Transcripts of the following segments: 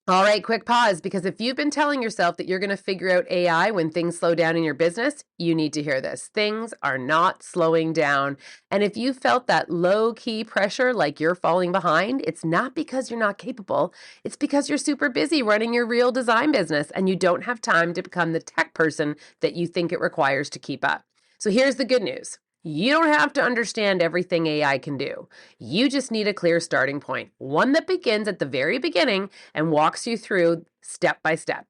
All right, quick pause, because if you've been telling yourself that you're going to figure out AI when things slow down in your business, you need to hear this. Things are not slowing down. And if you felt that low key pressure like you're falling behind, it's not because you're not capable. It's because you're super busy running your real design business and you don't have time to become the tech person that you think it requires to keep up. So here's the good news. You don't have to understand everything AI can do. You just need a clear starting point, one that begins at the very beginning and walks you through step by step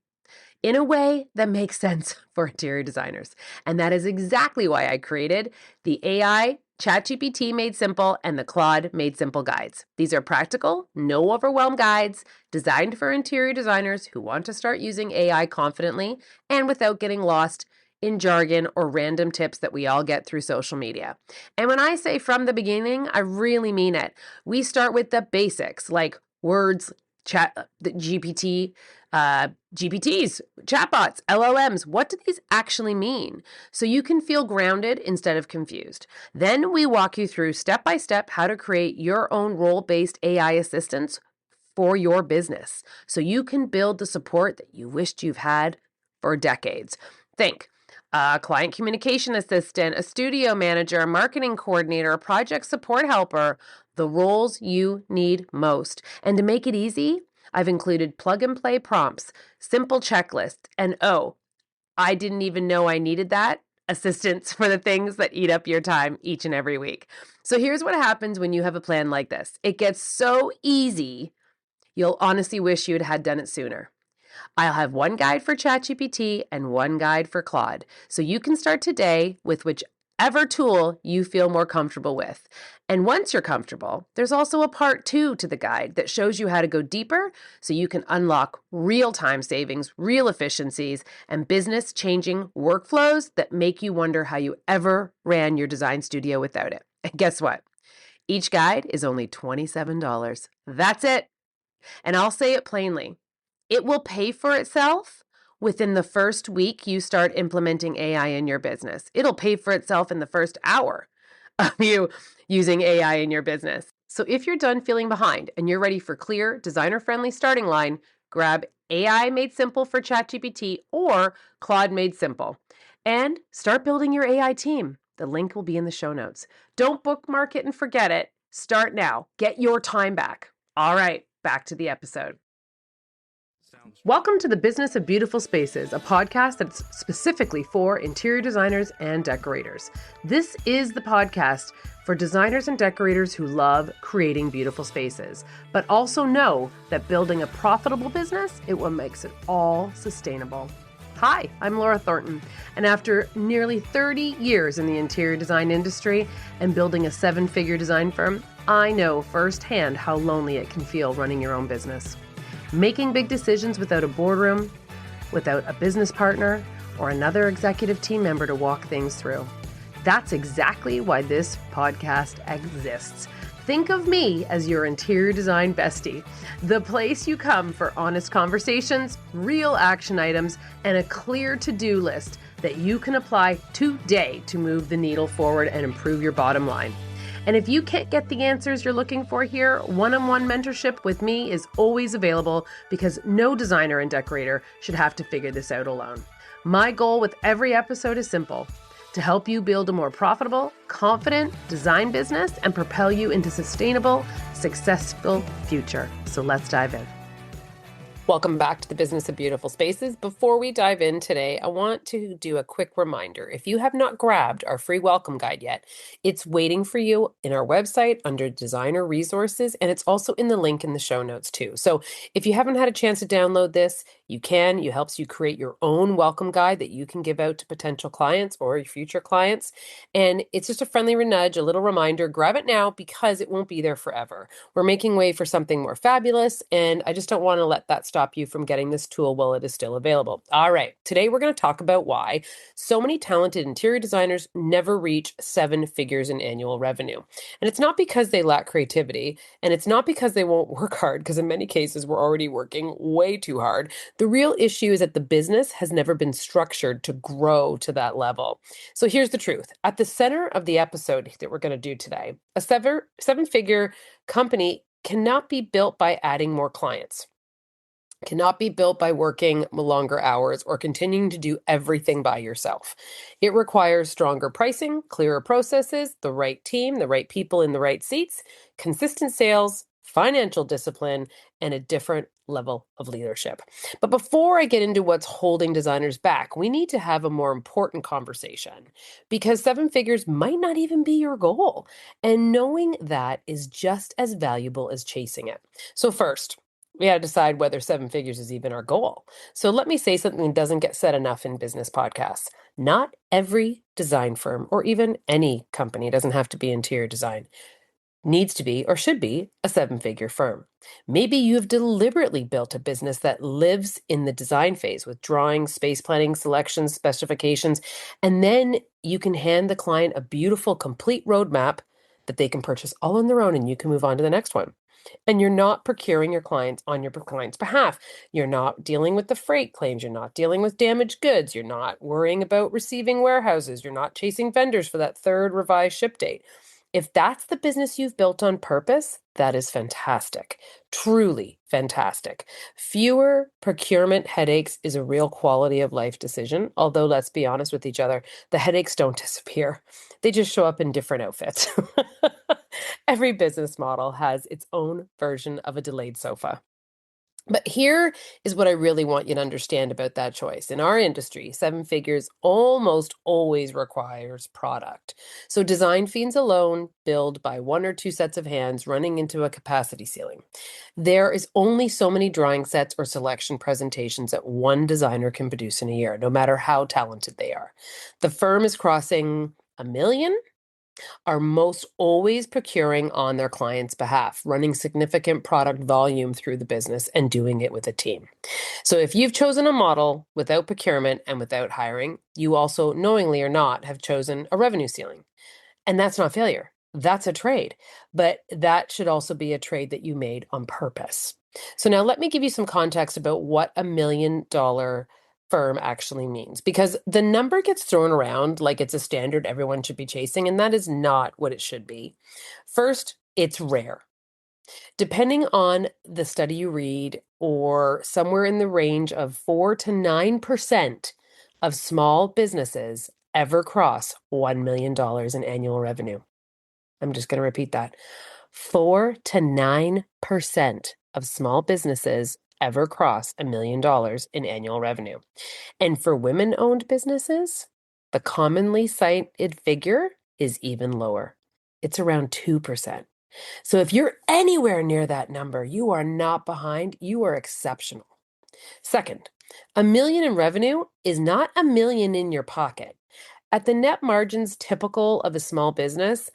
in a way that makes sense for interior designers. And that is exactly why I created the AI ChatGPT Made Simple and the Claude Made Simple guides. These are practical, no overwhelm guides designed for interior designers who want to start using AI confidently and without getting lost in jargon or random tips that we all get through social media. And when I say from the beginning, I really mean it. We start with the basics like words, chat, the GPTs, chatbots, LLMs. What do these actually mean? So you can feel grounded instead of confused. Then we walk you through step by step how to create your own role-based AI assistants for your business so you can build the support that you wished you've had for decades. Think a client communication assistant, a studio manager, a marketing coordinator, a project support helper, the roles you need most. And to make it easy, I've included plug and play prompts, simple checklists, and I didn't even know I needed that, assistance for the things that eat up your time each and every week. So here's what happens when you have a plan like this. It gets so easy, you'll honestly wish you had done it sooner. I'll have one guide for ChatGPT and one guide for Claude. So you can start today with whichever tool you feel more comfortable with. And once you're comfortable, there's also a part 2 to the guide that shows you how to go deeper so you can unlock real time savings, real efficiencies, and business changing workflows that make you wonder how you ever ran your design studio without it. And guess what? Each guide is only $27. That's it. And I'll say it plainly. It will pay for itself within the first week you start implementing AI in your business. It'll pay for itself in the first hour of you using AI in your business. So if you're done feeling behind and you're ready for clear, designer-friendly starting line, grab AI Made Simple for ChatGPT or Claude Made Simple and start building your AI team. The link will be in the show notes. Don't bookmark it and forget it. Start now. Get your time back. All right, back to the episode. Welcome to the Business of Beautiful Spaces, a podcast that's specifically for interior designers and decorators. This is the podcast for designers and decorators who love creating beautiful spaces, but also know that building a profitable business is what makes it all sustainable. Hi, I'm Laura Thornton, and after nearly 30 years in the interior design industry and building a 7-figure design firm, I know firsthand how lonely it can feel running your own business. Making big decisions without a boardroom, without a business partner, or another executive team member to walk things through. That's exactly why this podcast exists. Think of me as your interior design bestie, the place you come for honest conversations, real action items, and a clear to-do list that you can apply today to move the needle forward and improve your bottom line. And if you can't get the answers you're looking for here, one-on-one mentorship with me is always available because no designer and decorator should have to figure this out alone. My goal with every episode is simple: to help you build a more profitable, confident design business and propel you into sustainable, successful future. So let's dive in. Welcome back to the Business of Beautiful Spaces. Before we dive in today, I want to do a quick reminder. If you have not grabbed our free welcome guide yet, it's waiting for you in our website under designer resources, and it's also in the link in the show notes too. So if you haven't had a chance to download this, you can. It helps you create your own welcome guide that you can give out to potential clients or your future clients. And it's just a friendly nudge, a little reminder. Grab it now because it won't be there forever. We're making way for something more fabulous, and I just don't want to let that stop you from getting this tool while it is still available. All right, today we're going to talk about why so many talented interior designers never reach 7 figures in annual revenue. And it's not because they lack creativity, and it's not because they won't work hard, because in many cases we're already working way too hard. The real issue is that the business has never been structured to grow to that level. So here's the truth. At the center of the episode that we're going to do today, a 7-figure company cannot be built by adding more clients. cannot be built by working longer hours or continuing to do everything by yourself. It requires stronger pricing, clearer processes, the right team, the right people in the right seats, consistent sales, financial discipline, and a different level of leadership. But before I get into what's holding designers back, we need to have a more important conversation because seven figures might not even be your goal. And knowing that is just as valuable as chasing it. So first, we got to decide whether seven figures is even our goal. So let me say something that doesn't get said enough in business podcasts. Not every design firm or even any company, doesn't have to be interior design, needs to be or should be a seven-figure firm. Maybe you've deliberately built a business that lives in the design phase with drawings, space planning, selections, specifications, and then you can hand the client a beautiful, complete roadmap that they can purchase all on their own and you can move on to the next one. And you're not procuring your clients on your client's behalf. You're not dealing with the freight claims. You're not dealing with damaged goods. You're not worrying about receiving warehouses. You're not chasing vendors for that third revised ship date. If that's the business you've built on purpose, that is fantastic. Truly fantastic. Fewer procurement headaches is a real quality of life decision. Although, let's be honest with each other, the headaches don't disappear. They just show up in different outfits. Every business model has its own version of a delayed sofa. But here is what I really want you to understand about that choice. In our industry, seven figures almost always requires product. So design fees alone billed by one or two sets of hands running into a capacity ceiling. There is only so many drawing sets or selection presentations that one designer can produce in a year, no matter how talented they are. The firm is crossing a million are most always procuring on their client's behalf, running significant product volume through the business and doing it with a team. So if you've chosen a model without procurement and without hiring, you also, knowingly or not, have chosen a revenue ceiling. And that's not failure. That's a trade. But that should also be a trade that you made on purpose. So now let me give you some context about what $1 million firm actually means, because the number gets thrown around like it's a standard everyone should be chasing, and that is not what it should be. First, it's rare. Depending on the study you read, or somewhere in the range of 4 to 9% of small businesses ever cross $1 million in annual revenue. I'm just going to repeat that. 4 to 9% of small businesses ever cross $1 million in annual revenue. And for women-owned businesses, the commonly cited figure is even lower. It's around 2%. So if you're anywhere near that number, you are not behind, you are exceptional. Second, $1 million in revenue is not $1 million in your pocket. At the net margins typical of a small business,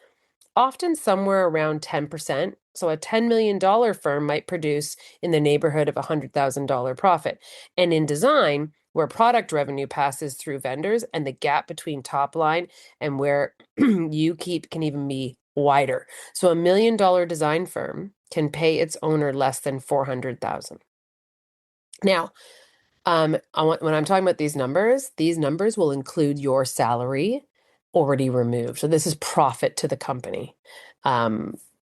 often somewhere around 10%. So a $10 million firm might produce in the neighborhood of $100,000 profit. And in design, where product revenue passes through vendors and the gap between top line and where you keep can even be wider. So $1 million design firm can pay its owner less than $400,000. Now, when I'm talking about these numbers will include your salary already removed. So this is profit to the company.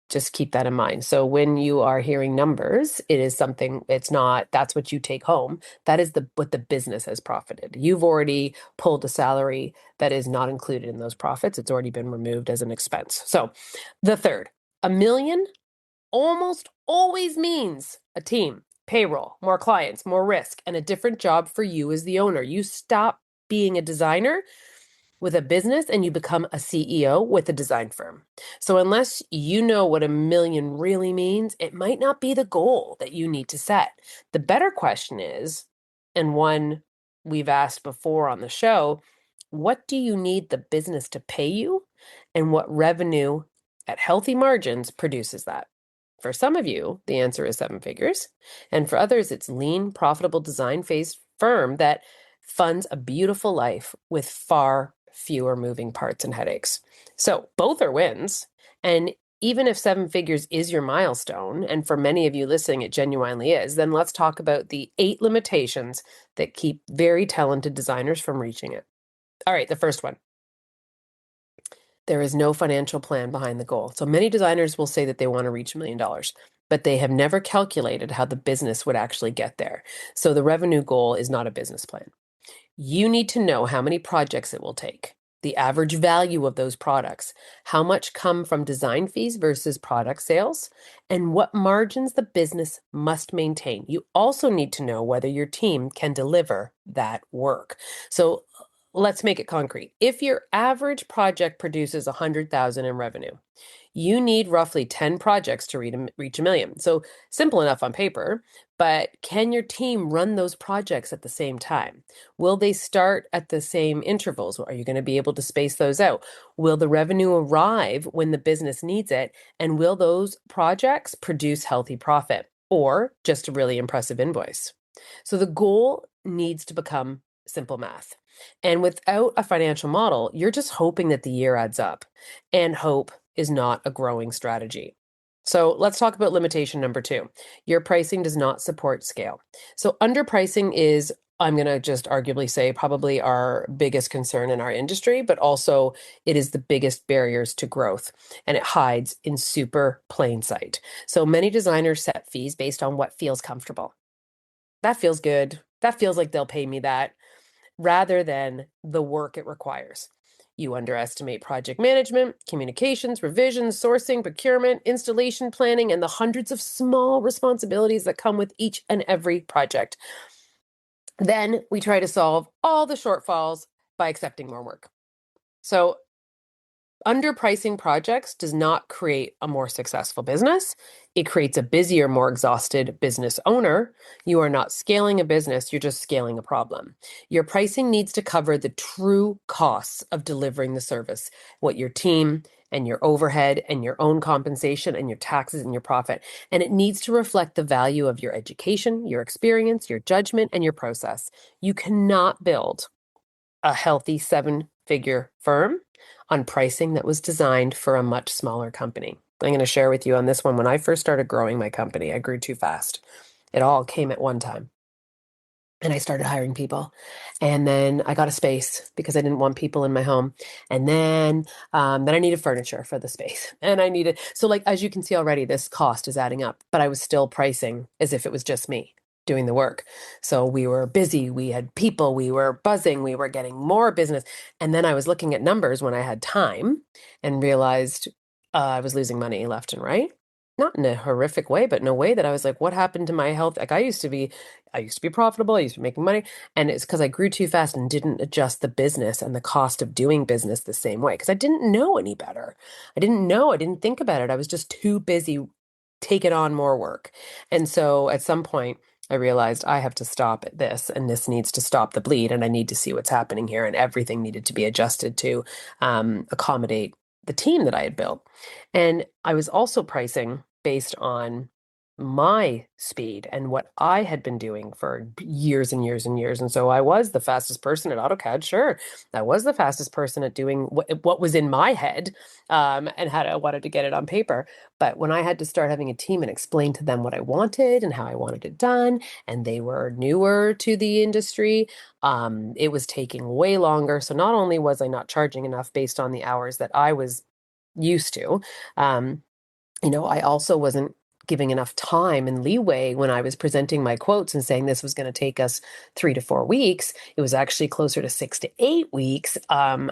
Just keep that in mind. So when you are hearing numbers, it is something, it's not, that's what you take home. That is what the business has profited. You've already pulled a salary that is not included in those profits. It's already been removed as an expense. So the third, $1 million almost always means a team, payroll, more clients, more risk, and a different job for you as the owner. You stop being a designer with a business and you become a CEO with a design firm. So unless you know what $1 million really means, it might not be the goal that you need to set. The better question is, and one we've asked before on the show, what do you need the business to pay you, and what revenue at healthy margins produces that? For some of you, the answer is seven figures. And for others, it's lean, profitable design phase firm that funds a beautiful life with far fewer moving parts and headaches. So both are wins. And even if seven figures is your milestone, and for many of you listening, it genuinely is, then let's talk about the 8 limitations that keep very talented designers from reaching it. All right, the first one. There is no financial plan behind the goal. So many designers will say that they want to reach $1 million. but they have never calculated how the business would actually get there. So the revenue goal is not a business plan. You need to know how many projects it will take, the average value of those products, how much come from design fees versus product sales, and what margins the business must maintain. You also need to know whether your team can deliver that work. So let's make it concrete. If your average project produces 100,000 in revenue, you need roughly 10 projects to reach a million. So simple enough on paper, but can your team run those projects at the same time? Will they start at the same intervals? Are you going to be able to space those out? Will the revenue arrive when the business needs it? And will those projects produce healthy profit or just a really impressive invoice? So the goal needs to become simple math. And without a financial model, you're just hoping that the year adds up. And hope is not a growing strategy. So let's talk about limitation number 2. Your pricing does not support scale. So underpricing is, I'm going to just arguably say, probably our biggest concern in our industry, but also it is the biggest barriers to growth, and it hides in super plain sight. So many designers set fees based on what feels comfortable. That feels good. That feels like they'll pay me that, rather than the work it requires. You underestimate project management, communications, revisions, sourcing, procurement, installation planning, and the hundreds of small responsibilities that come with each and every project. Then we try to solve all the shortfalls by accepting more work. So underpricing projects does not create a more successful business. It creates a busier, more exhausted business owner. You are not scaling a business, you're just scaling a problem. Your pricing needs to cover the true costs of delivering the service, what your team and your overhead and your own compensation and your taxes and your profit. And it needs to reflect the value of your education, your experience, your judgment, and your process. You cannot build a healthy 7-figure firm on pricing that was designed for a much smaller company. I'm going to share with you on this one. When I first started growing my company, I grew too fast. It all came at one time. And I started hiring people. And then I got a space because I didn't want people in my home. And then I needed furniture for the space. And I needed, so like, as you can see already, this cost is adding up, but I was still pricing as if it was just me doing the work. So we were busy, we had people, we were buzzing, we were getting more business. And then I was looking at numbers when I had time and realized I was losing money left and right. Not in a horrific way, but in a way that I was like, what happened to my health? Like I used to be profitable. I used to be making money. And it's because I grew too fast and didn't adjust the business and the cost of doing business the same way. Because I didn't know any better. I didn't think about it. I was just too busy taking on more work. And so at some point, I realized I have to stop at this, and this needs to stop the bleed, and I need to see what's happening here. And everything needed to be adjusted to accommodate the team that I had built. And I was also pricing based on my speed and what I had been doing for years and years and years. And so I was the fastest person at AutoCAD. Sure. I was the fastest person at doing what was in my head, and how I wanted to get it on paper. But when I had to start having a team and explain to them what I wanted and how I wanted it done, and they were newer to the industry, it was taking way longer. So not only was I not charging enough based on the hours that I was used to, I also wasn't giving enough time and leeway when I was presenting my quotes and saying this was going to take us 3 to 4 weeks. It was actually closer to 6 to 8 weeks,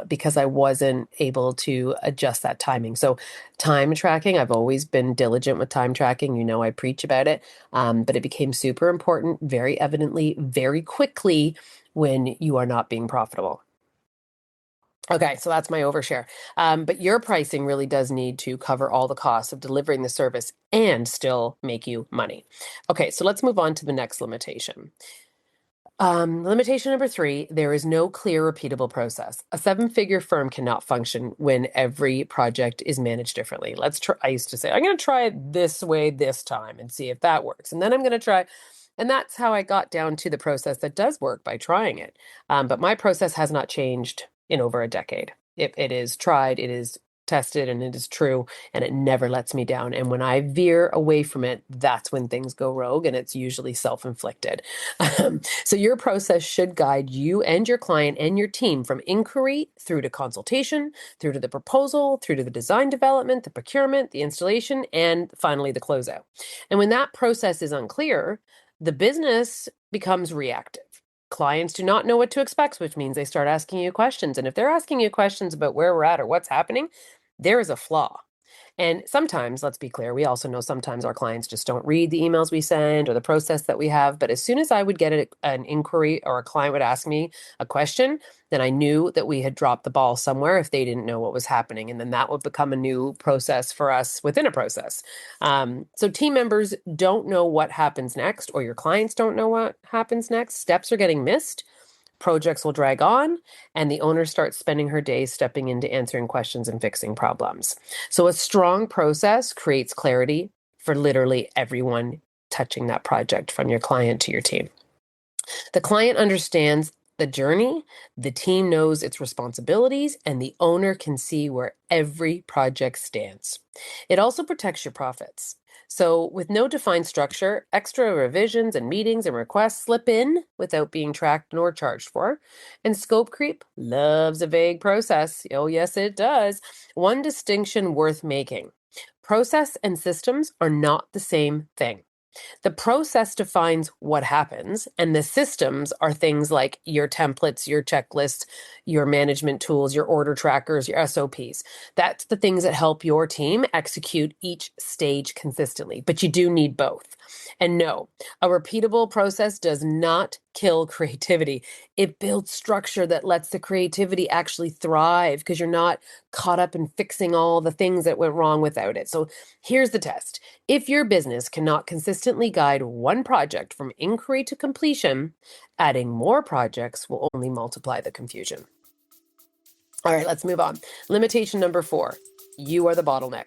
because I wasn't able to adjust that timing. So time tracking, I've always been diligent with time tracking. I preach about it, but it became super important, very evidently, very quickly when you are not being profitable. Okay, so that's my overshare. But your pricing really does need to cover all the costs of delivering the service and still make you money. Okay, so let's move on to the next limitation. Limitation number 3, there is no clear, repeatable process. A 7-figure firm cannot function when every project is managed differently. I used to say, I'm going to try it this way this time and see if that works. And then I'm going to try. And that's how I got down to the process that does work, by trying it. But my process has not changed in over a decade. It is tried, it is tested and it is true, and it never lets me down. And when I veer away from it, that's when things go rogue, and it's usually self-inflicted. So your process should guide you and your client and your team from inquiry through to consultation, through to the proposal, through to the design development, the procurement, the installation, and finally the closeout. And when that process is unclear, the business becomes reactive. Clients do not know what to expect, which means they start asking you questions. And if they're asking you questions about where we're at or what's happening, there is a flaw. And sometimes, let's be clear, we also know sometimes our clients just don't read the emails we send or the process that we have. But as soon as I would get an inquiry or a client would ask me a question, then I knew that we had dropped the ball somewhere if they didn't know what was happening. And then that would become a new process for us within a process. So team members don't know what happens next, or your clients don't know what happens next. Steps are getting missed. Projects will drag on, and the owner starts spending her days stepping into answering questions and fixing problems. So a strong process creates clarity for literally everyone touching that project, from your client to your team. The client understands the journey, the team knows its responsibilities, and the owner can see where every project stands. It also protects your profits. So with no defined structure, extra revisions and meetings and requests slip in without being tracked nor charged for. And scope creep loves a vague process. Oh, yes, it does. One distinction worth making: process and systems are not the same thing. The process defines what happens, and the systems are things like your templates, your checklists, your management tools, your order trackers, your SOPs. That's the things that help your team execute each stage consistently, but you do need both. And no, a repeatable process does not kill creativity. It builds structure that lets the creativity actually thrive, because you're not caught up in fixing all the things that went wrong without it. So here's the test. If your business cannot consistently guide one project from inquiry to completion, adding more projects will only multiply the confusion. All right, let's move on. Limitation number 4, you are the bottleneck.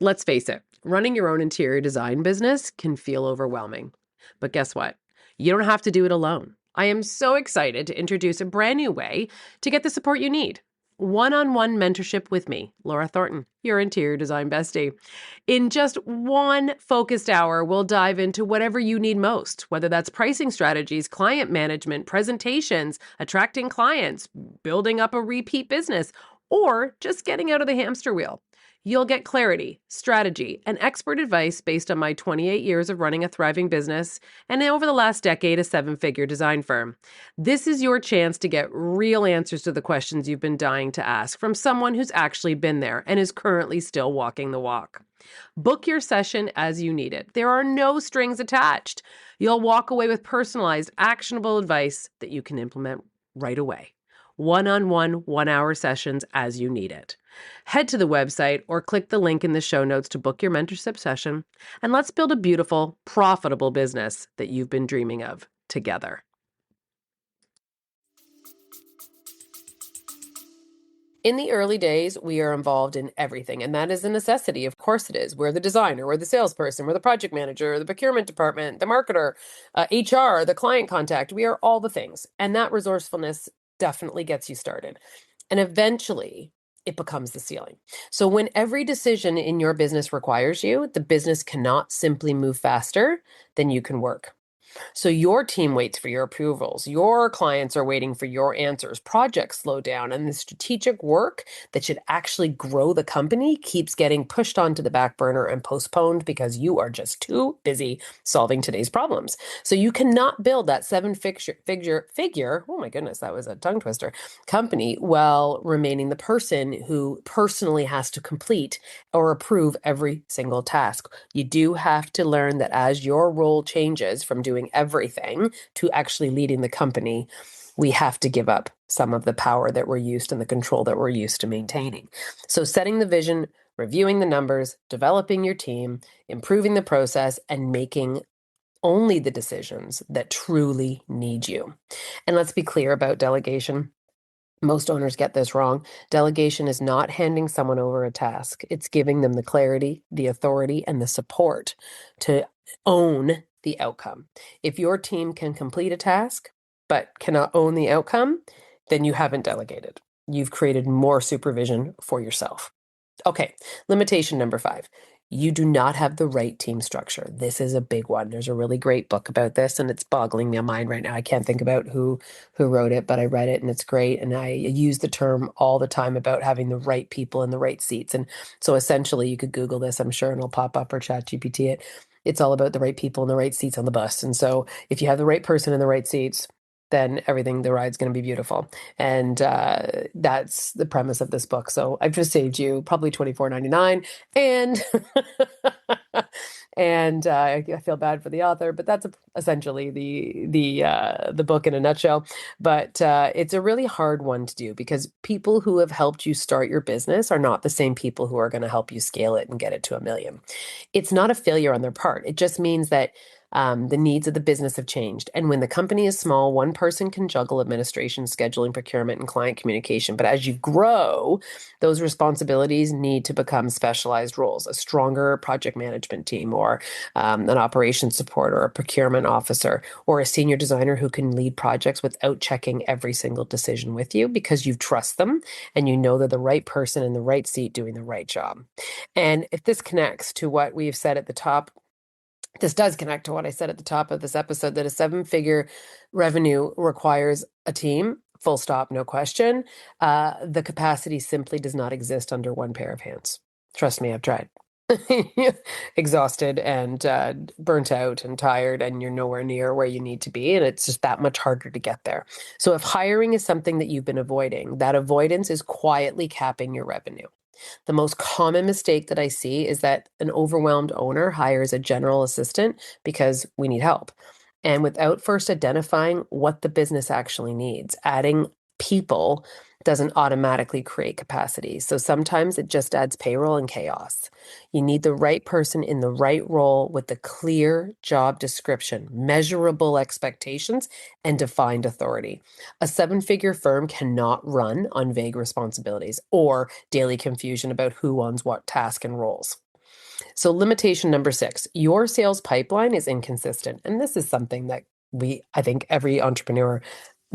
Let's face it, running your own interior design business can feel overwhelming. But guess what? You don't have to do it alone. I am so excited to introduce a brand new way to get the support you need. One-on-one mentorship with me, Laura Thornton, your interior design bestie. In just one focused hour, we'll dive into whatever you need most, whether that's pricing strategies, client management, presentations, attracting clients, building up a repeat business, or just getting out of the hamster wheel. You'll get clarity, strategy, and expert advice based on my 28 years of running a thriving business and over the last decade, a 7-figure design firm. This is your chance to get real answers to the questions you've been dying to ask from someone who's actually been there and is currently still walking the walk. Book your session as you need it. There are no strings attached. You'll walk away with personalized, actionable advice that you can implement right away. One-on-one, 1-hour sessions as you need it. Head to the website or click the link in the show notes to book your mentorship session, and let's build a beautiful, profitable business that you've been dreaming of together. In the early days, we are involved in everything, and that is a necessity. Of course it is. We're the designer, we're the salesperson, we're the project manager, the procurement department, the marketer, HR, the client contact. We are all the things, and that resourcefulness definitely gets you started. And eventually, it becomes the ceiling. So when every decision in your business requires you, the business cannot simply move faster than you can work. So your team waits for your approvals. Your clients are waiting for your answers. Projects slow down, and the strategic work that should actually grow the company keeps getting pushed onto the back burner and postponed because you are just too busy solving today's problems. So you cannot build that 7-figure, oh my goodness, that was a tongue twister, company while remaining the person who personally has to complete or approve every single task. You do have to learn that as your role changes from doing everything to actually leading the company, we have to give up some of the power that we're used and the control that we're used to maintaining. So setting the vision, reviewing the numbers, developing your team, improving the process, and making only the decisions that truly need you. And let's be clear about delegation. Most owners get this wrong. Delegation is not handing someone over a task. It's giving them the clarity, the authority, and the support to own the outcome. If your team can complete a task, but cannot own the outcome, then you haven't delegated. You've created more supervision for yourself. Okay, limitation number 5. You do not have the right team structure. This is a big one. There's a really great book about this, and it's boggling my mind right now. I can't think about who wrote it, but I read it and it's great. And I use the term all the time about having the right people in the right seats. And so essentially, you could Google this, I'm sure, and it'll pop up, or chat GPT it. It's all about the right people in the right seats on the bus. And so if you have the right person in the right seats, then the ride's going to be beautiful. And that's the premise of this book. So I've just saved you probably $24.99, and and I feel bad for the author, but that's essentially the book in a nutshell. But it's a really hard one to do, because people who have helped you start your business are not the same people who are going to help you scale it and get it to $1 million. It's not a failure on their part. It just means that the needs of the business have changed. And when the company is small, one person can juggle administration, scheduling, procurement, and client communication. But as you grow, those responsibilities need to become specialized roles: a stronger project management team, or an operations support, or a procurement officer, or a senior designer who can lead projects without checking every single decision with you, because you trust them and you know they're the right person in the right seat doing the right job. And if this connects to what we've said at the top, this does connect to what I said at the top of this episode, that a 7-figure revenue requires a team, full stop, no question. The capacity simply does not exist under one pair of hands. Trust me, I've tried. Exhausted and burnt out and tired, and you're nowhere near where you need to be. And it's just that much harder to get there. So if hiring is something that you've been avoiding, that avoidance is quietly capping your revenue. The most common mistake that I see is that an overwhelmed owner hires a general assistant because we need help, and without first identifying what the business actually needs. Adding people doesn't automatically create capacity. So sometimes it just adds payroll and chaos. You need the right person in the right role with the clear job description, measurable expectations, and defined authority. A 7-figure firm cannot run on vague responsibilities or daily confusion about who owns what task and roles. So limitation number 6, your sales pipeline is inconsistent. And this is something that I think every entrepreneur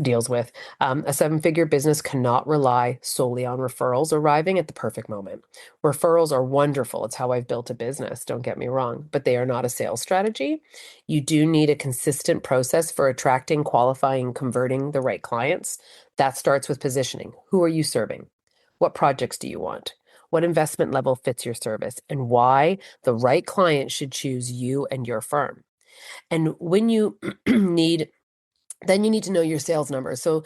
deals with. A 7-figure business cannot rely solely on referrals arriving at the perfect moment. Referrals are wonderful. It's how I've built a business, don't get me wrong, but they are not a sales strategy. You do need a consistent process for attracting, qualifying, converting the right clients. That starts with positioning. Who are you serving? What projects do you want? What investment level fits your service, and why the right client should choose you and your firm. And when you then you need to know your sales numbers. So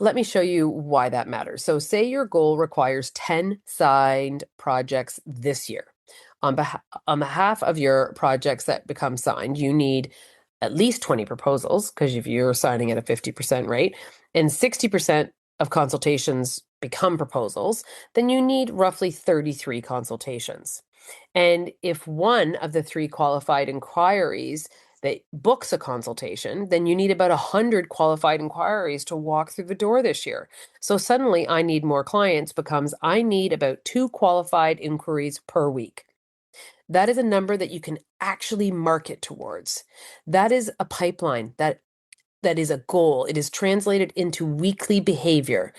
let me show you why that matters. So say your goal requires 10 signed projects this year. On behalf of your projects that become signed, you need at least 20 proposals, because if you're signing at a 50% rate, and 60% of consultations become proposals, then you need roughly 33 consultations. And if one of the 3 qualified inquiries that books a consultation, then you need about 100 qualified inquiries to walk through the door this year. So suddenly I need more clients becomes I need about 2 qualified inquiries per week. That is a number that you can actually market towards. That is a pipeline. That is a goal. It is translated into weekly behavior.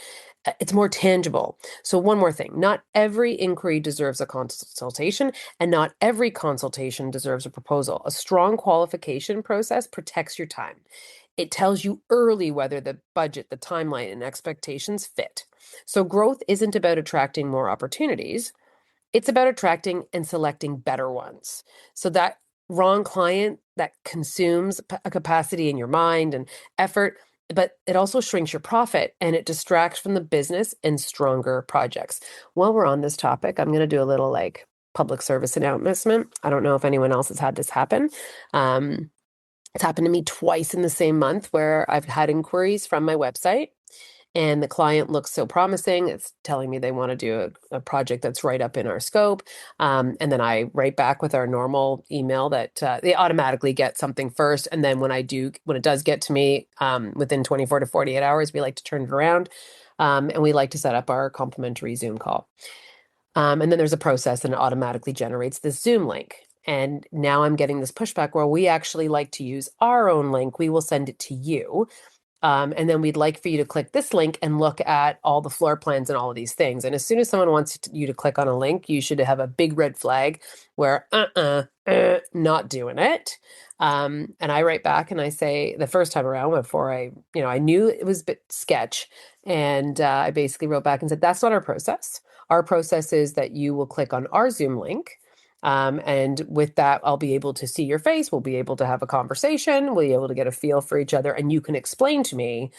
It's more tangible. So one more thing, not every inquiry deserves a consultation, and not every consultation deserves a proposal. A strong qualification process protects your time. It tells you early whether the budget, the timeline, and expectations fit. So growth isn't about attracting more opportunities. It's about attracting and selecting better ones. So that wrong client that consumes a capacity in your mind and effort, but it also shrinks your profit, and it distracts from the business and stronger projects. While we're on this topic, I'm going to do a little public service announcement. I don't know if anyone else has had this happen. It's happened to me twice in the same month, where I've had inquiries from my website, and the client looks so promising. It's telling me they want to do a project that's right up in our scope. And then I write back with our normal email that they automatically get something first. And then when it does get to me within 24 to 48 hours, we like to turn it around. And we like to set up our complimentary Zoom call. And then there's a process, and it automatically generates this Zoom link. And now I'm getting this pushback where we actually like to use our own link. We will send it to you. And then we'd like for you to click this link and look at all the floor plans and all of these things. And as soon as someone wants you to click on a link, you should have a big red flag where, not doing it. And I write back and I say the first time around before I knew it was a bit sketch. And I basically wrote back and said, that's not our process. Our process is that you will click on our Zoom link. And with that, I'll be able to see your face. We'll be able to have a conversation. We'll be able to get a feel for each other. And you can explain to me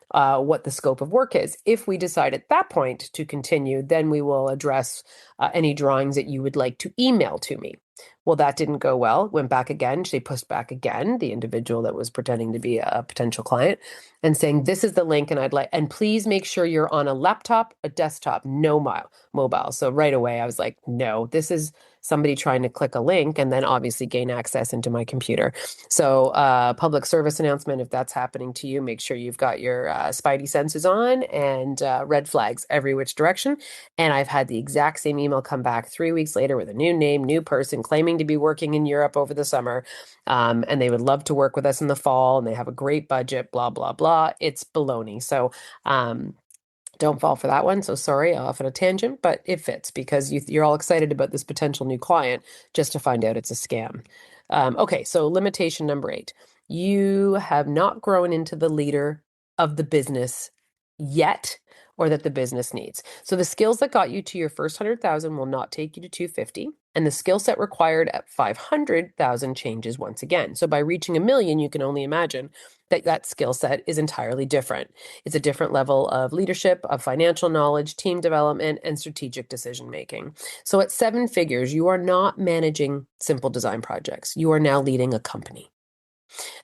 what the scope of work is. If we decide at that point to continue, then we will address any drawings that you would like to email to me. Well, that didn't go well. Went back again. They pushed back again, the individual that was pretending to be a potential client, and saying, this is the link, and please make sure you're on a laptop, a desktop, no mobile. So right away, I was like, no, this is somebody trying to click a link and then obviously gain access into my computer. So public service announcement, if that's happening to you, make sure you've got your spidey senses on and red flags every which direction. And I've had the exact same email come back 3 weeks later with a new name, new person claiming to be working in Europe over the summer. And they would love to work with us in the fall and they have a great budget, blah, blah, blah. It's baloney. So don't fall for that one. So sorry, off on a tangent, but it fits because you're all excited about this potential new client just to find out it's a scam. Okay, so limitation number 8. You have not grown into the leader of the business yet, or that the business needs. So the skills that got you to your first 100,000 will not take you to 250, and the skill set required at 500,000 changes once again. So by reaching 1 million, you can only imagine that skill set is entirely different. It's a different level of leadership, of financial knowledge, team development, and strategic decision making. So at 7 figures, you are not managing simple design projects. You are now leading a company.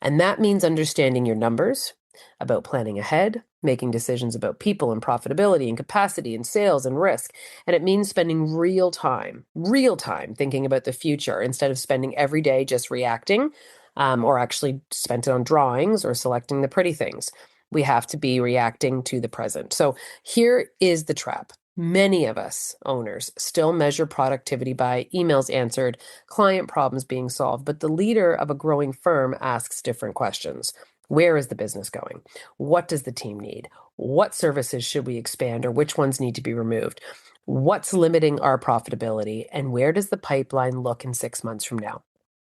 And that means understanding your numbers, about planning ahead, making decisions about people and profitability and capacity and sales and risk. And it means spending real time thinking about the future instead of spending every day just reacting, or actually spent it on drawings or selecting the pretty things. We have to be reacting to the present. So here is the trap. Many of us owners still measure productivity by emails answered, client problems being solved, but the leader of a growing firm asks different questions. Where is the business going? What does the team need? What services should we expand or which ones need to be removed? What's limiting our profitability? And where does the pipeline look in 6 months from now?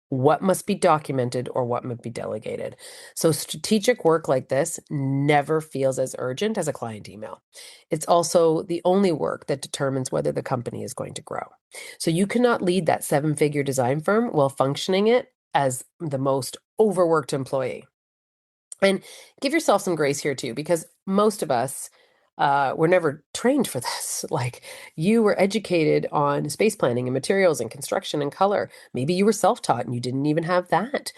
What must be documented or what must be delegated? So strategic work like this never feels as urgent as a client email. It's also the only work that determines whether the company is going to grow. So you cannot lead that 7-figure design firm while functioning it as the most overworked employee. And give yourself some grace here too, because most of us were never trained for this. Like, you were educated on space planning and materials and construction and color. Maybe you were self-taught and you didn't even have that.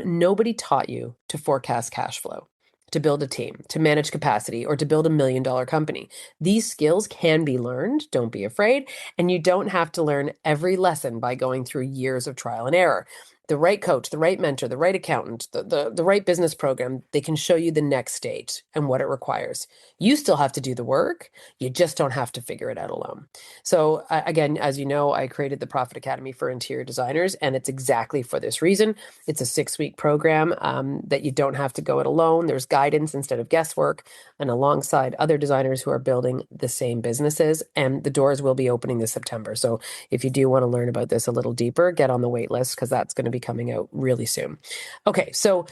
Nobody taught you to forecast cash flow, to build a team, to manage capacity, or to build $1 million company. These skills can be learned. Don't be afraid. And you don't have to learn every lesson by going through years of trial and error. The right coach, the right mentor, the right accountant, the right business program, they can show you the next stage and what it requires. You still have to do the work. You just don't have to figure it out alone. So again, as you know, I created the Profit Academy for interior designers, and it's exactly for this reason. It's a 6-week program that you don't have to go it alone. There's guidance instead of guesswork, and alongside other designers who are building the same businesses, and the doors will be opening this September. So if you do want to learn about this a little deeper, get on the wait list because that's going to be coming out really soon. Okay, so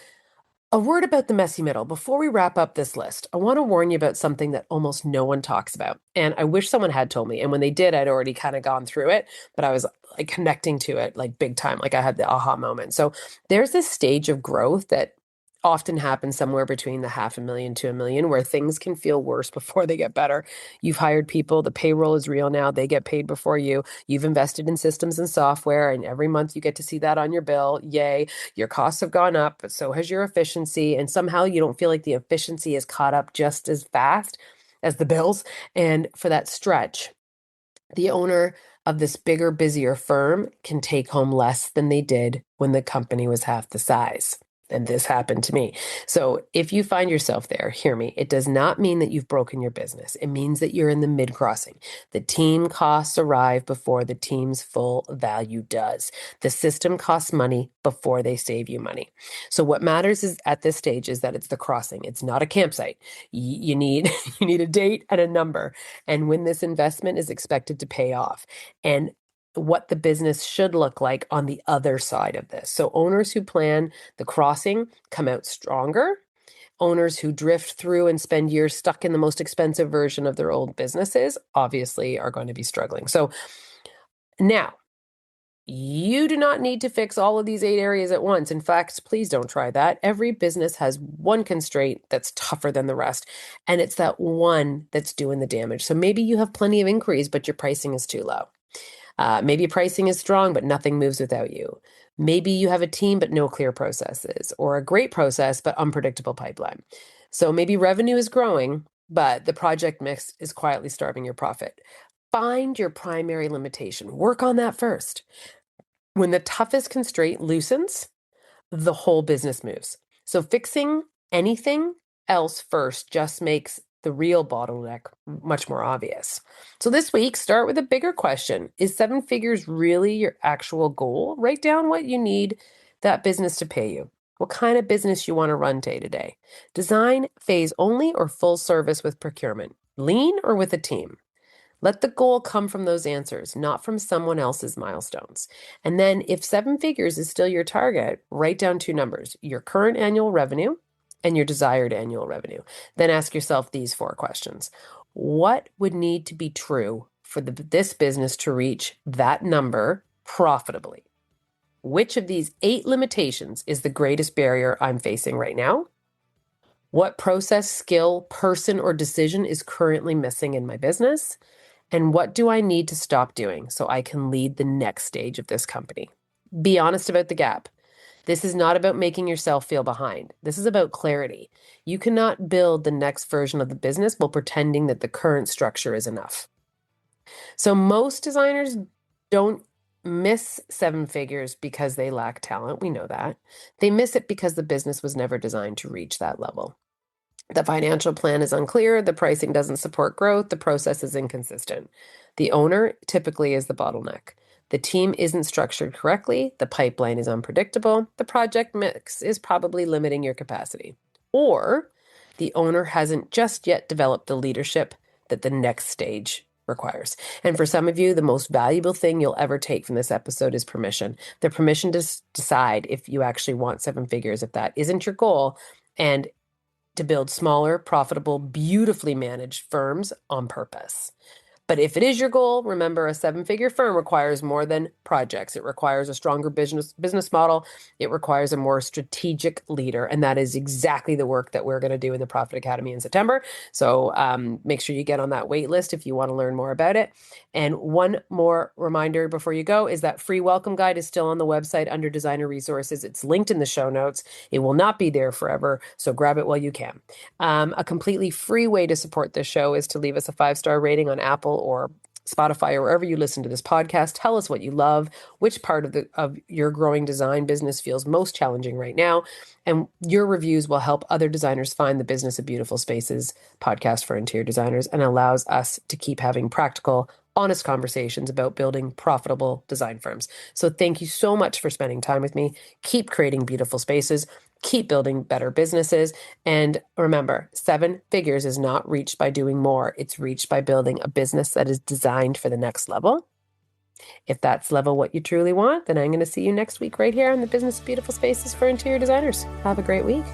a word about the messy middle. Before we wrap up this list, I want to warn you about something that almost no one talks about. And I wish someone had told me. And when they did, I'd already kind of gone through it, but I was like connecting to it like big time. Like I had the aha moment. So there's this stage of growth that often happens somewhere between the 500,000 to 1 million, where things can feel worse before they get better. You've hired people, the payroll is real now, they get paid before you. You've invested in systems and software, and every month you get to see that on your bill. Yay. Your costs have gone up, but so has your efficiency. And somehow you don't feel like the efficiency is caught up just as fast as the bills. And for that stretch, the owner of this bigger, busier firm can take home less than they did when the company was half the size. And this happened to me. So if you find yourself there, hear me, it does not mean that you've broken your business. It means that you're in the mid-crossing. The team costs arrive before the team's full value does. The system costs money before they save you money. So what matters is at this stage is that it's the crossing. It's not a campsite. You need you need a date and a number, and when this investment is expected to pay off. And what the business should look like on the other side of this. So owners who plan the crossing come out stronger. Owners who drift through and spend years stuck in the most expensive version of their old businesses obviously are going to be struggling. So now, you do not need to fix all of these 8 areas at once. In fact, please don't try that. Every business has one constraint that's tougher than the rest, and it's that one that's doing the damage. So maybe you have plenty of inquiries, but your pricing is too low. Maybe pricing is strong, but nothing moves without you. Maybe you have a team, but no clear processes, or a great process, but unpredictable pipeline. So maybe revenue is growing, but the project mix is quietly starving your profit. Find your primary limitation. Work on that first. When the toughest constraint loosens, the whole business moves. So fixing anything else first just makes the real bottleneck much more obvious. So this week, start with a bigger question. Is 7 figures really your actual goal? Write down what you need that business to pay you. What kind of business you want to run day to day. Design phase only or full service with procurement. Lean or with a team. Let the goal come from those answers, not from someone else's milestones. And then if 7 figures is still your target, write down 2 numbers, your current annual revenue and your desired annual revenue. Then ask yourself these 4 questions. What would need to be true for this business to reach that number profitably? Which of these 8 limitations is the greatest barrier I'm facing right now? What process, skill, person, or decision is currently missing in my business? And what do I need to stop doing so I can lead the next stage of this company? Be honest about the gap. This is not about making yourself feel behind. This is about clarity. You cannot build the next version of the business while pretending that the current structure is enough. So most designers don't miss 7 figures because they lack talent. We know that. They miss it because the business was never designed to reach that level. The financial plan is unclear, the pricing doesn't support growth, the process is inconsistent. The owner typically is the bottleneck. The team isn't structured correctly, the pipeline is unpredictable, the project mix is probably limiting your capacity. Or the owner hasn't just yet developed the leadership that the next stage requires. And for some of you, the most valuable thing you'll ever take from this episode is permission. The permission to decide if you actually want 7 figures, if that isn't your goal, and to build smaller, profitable, beautifully managed firms on purpose. But if it is your goal, remember a 7-figure firm requires more than projects. It requires a stronger business model. It requires a more strategic leader. And that is exactly the work that we're going to do in the Profit Academy in September. So make sure you get on that wait list if you want to learn more about it. And one more reminder before you go is that free welcome guide is still on the website under designer resources. It's linked in the show notes. It will not be there forever, so grab it while you can. A completely free way to support this show is to leave us a 5-star rating on Apple or Spotify or wherever you listen to this podcast. Tell us what you love, which part of your growing design business feels most challenging right now, and your reviews will help other designers find the Business of Beautiful Spaces podcast for interior designers and allows us to keep having practical, honest conversations about building profitable design firms. So thank you so much for spending time with me. Keep creating beautiful spaces. Keep building better businesses. And remember, 7 figures is not reached by doing more. It's reached by building a business that is designed for the next level. If that's level what you truly want, then I'm going to see you next week right here on the Business of Beautiful Spaces for Interior Designers. Have a great week.